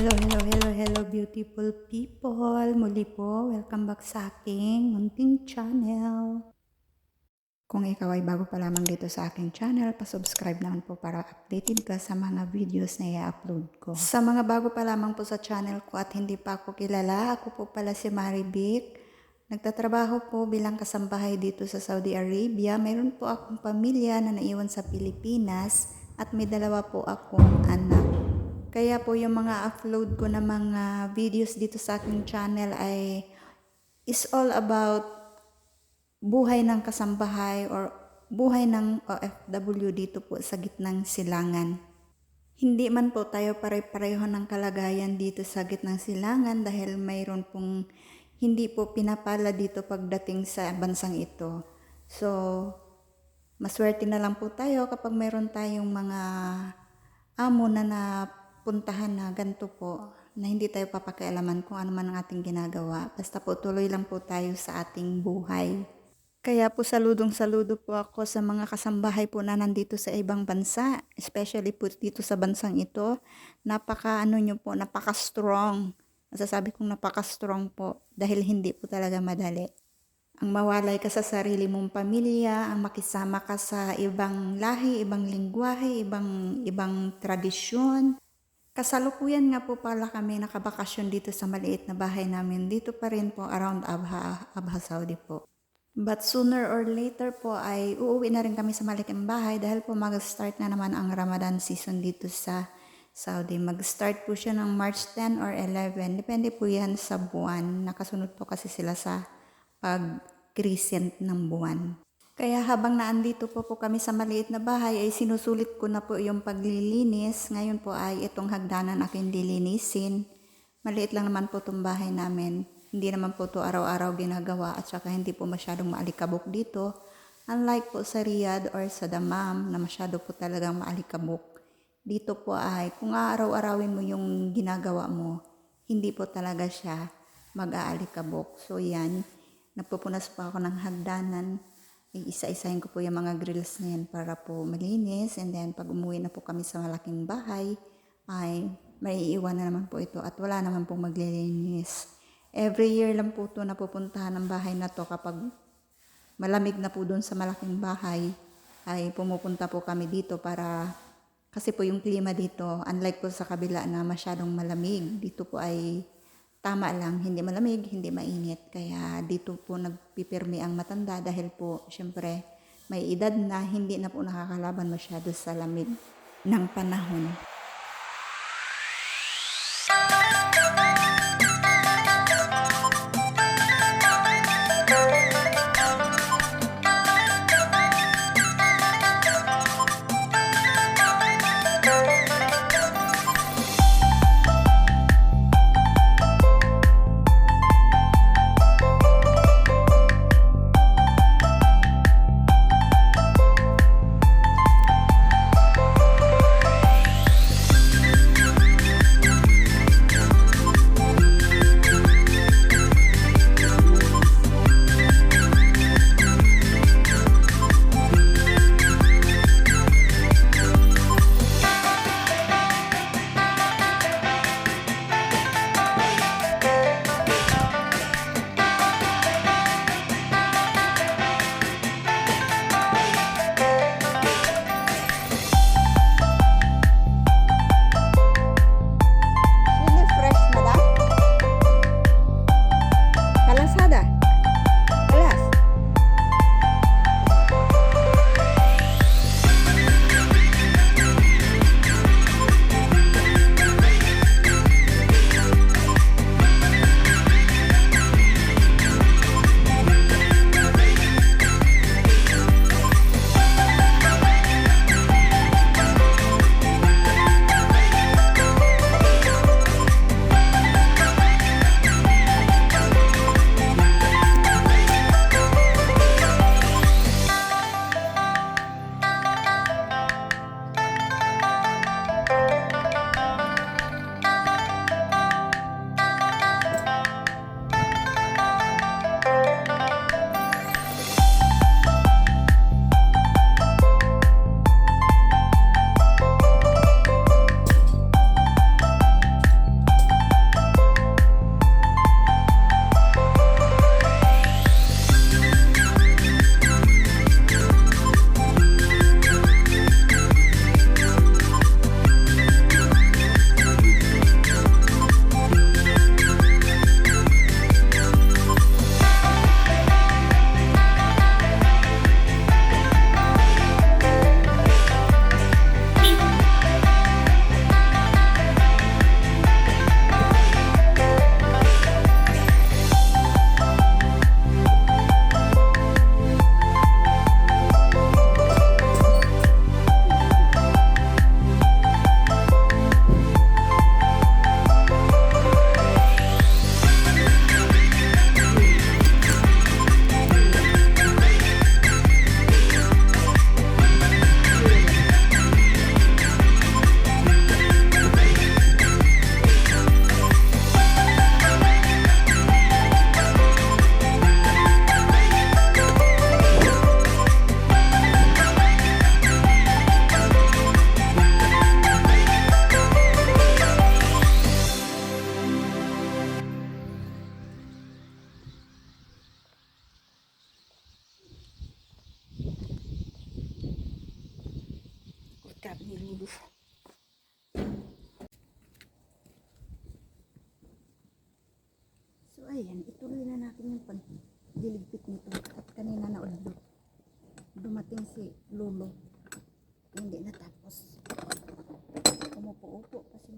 Hello, beautiful people. Muli po, welcome back sa aking munting channel. Kung ikaw ay bago pa lamang dito sa aking channel, pa-subscribe naman po para updated ka sa mga videos na i-upload ko. Sa mga bago pa lamang po sa channel ko at hindi pa ako kilala, ako po pala si Marivic. Nagtatrabaho po bilang kasambahay dito sa Saudi Arabia. Mayroon po akong pamilya na naiwan sa Pilipinas at may dalawa po akong anak. Kaya po yung mga upload ko na mga videos dito sa aking channel is all about buhay ng kasambahay or buhay ng OFW dito po sa gitnang silangan. Hindi man po tayo pare-pareho ng kalagayan dito sa gitnang silangan dahil mayroon pong hindi po pinapala dito pagdating sa bansang ito. So, maswerte na lang po tayo kapag mayroon tayong mga amo na puntahan na ganito po, na hindi tayo papakialaman kung ano man ang ating ginagawa. Basta po tuloy lang po tayo sa ating buhay. Kaya po saludo po ako sa mga kasambahay po na nandito sa ibang bansa, especially po dito sa bansang ito. Napaka-strong. Masasabi kong napaka-strong po dahil hindi po talaga madali. Ang mawalay ka sa sarili mong pamilya, ang makisama ka sa ibang lahi, ibang lingwahe, ibang tradisyon. Kasalukuyan nga po pala kami nakabakasyon dito sa maliit na bahay namin. Dito pa rin po around Abha Saudi po. But sooner or later po ay uuwi na rin kami sa maliking bahay dahil po mag-start na naman ang Ramadan season dito sa Saudi. Mag-start po siya ng March 10 or 11. Depende po yan sa buwan. Nakasunod po kasi sila sa pag-crescent ng buwan. Kaya habang naandito po kami sa maliit na bahay ay sinusulit ko na po yung paglilinis. Ngayon po ay itong hagdanan aking lilinisin. Maliit lang naman po itong bahay namin. Hindi naman po ito araw-araw ginagawa at saka hindi po masyadong maalikabok dito. Unlike po sa Riyadh or sa Dammam na masyado po talagang maalikabok. Dito po ay kung araw-arawin mo yung ginagawa mo, hindi po talaga siya mag-aalikabok. So yan, nagpupunas po ako ng hagdanan. Isa-isahin ko po yung mga grills na yan para po malinis. And then pag umuwi na po kami sa malaking bahay, ay may iiwan na naman po ito at wala naman po maglilinis. Every year lang po ito napupuntahan ng bahay na to kapag malamig na po doon sa malaking bahay ay pumupunta po kami dito para kasi po yung klima dito unlike po sa kabila na masyadong malamig, dito po ay tama lang, hindi malamig, hindi mainit. Kaya dito po nagpipirmi ang matanda dahil po syempre may edad na hindi na po nakakalaban masyado sa lamig ng panahon.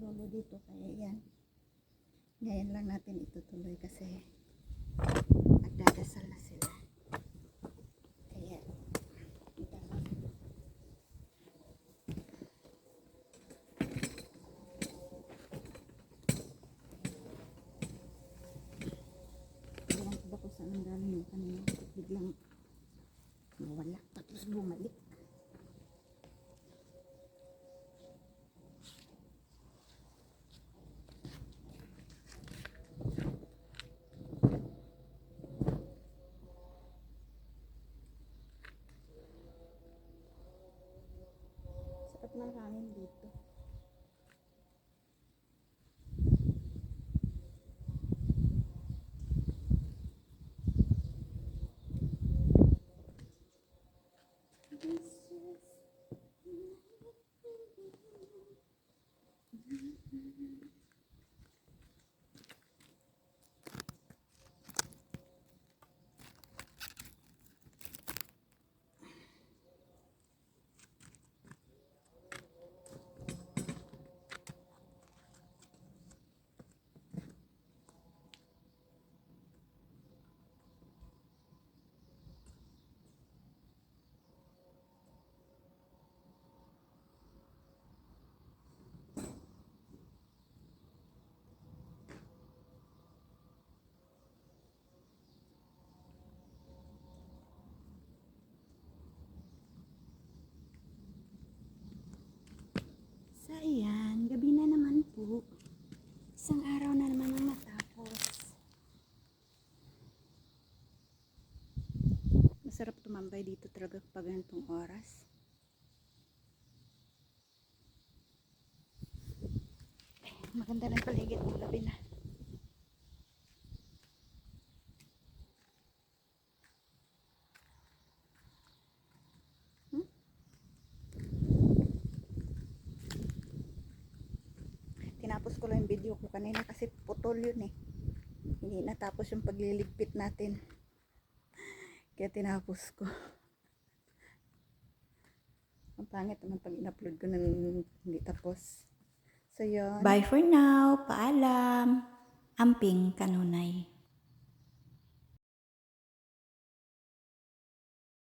lolo dito, kaya yan. Ngayon lang natin itutuloy kasi nagdadasal na sila. Kaya, ito lang. Ewan ko ba kung saan ang galing yung kanina. Biglang nawala, tapos bumalik. Sarap ng hangin dito. So, ayan. Gabi na naman po. Isang araw na naman ang natapos. Masarap tumambay dito talaga pag ganitong oras. Maganda ng paligid ng gabi na. Tinapos ko lang yung video ko kanina kasi putol yun eh. Hindi natapos yung pagliligpit natin. Kaya tinapos ko. Ang pangit naman pag in-upload ko nang hindi tapos. So yun. Bye for now. Paalam. Amping Kanunay.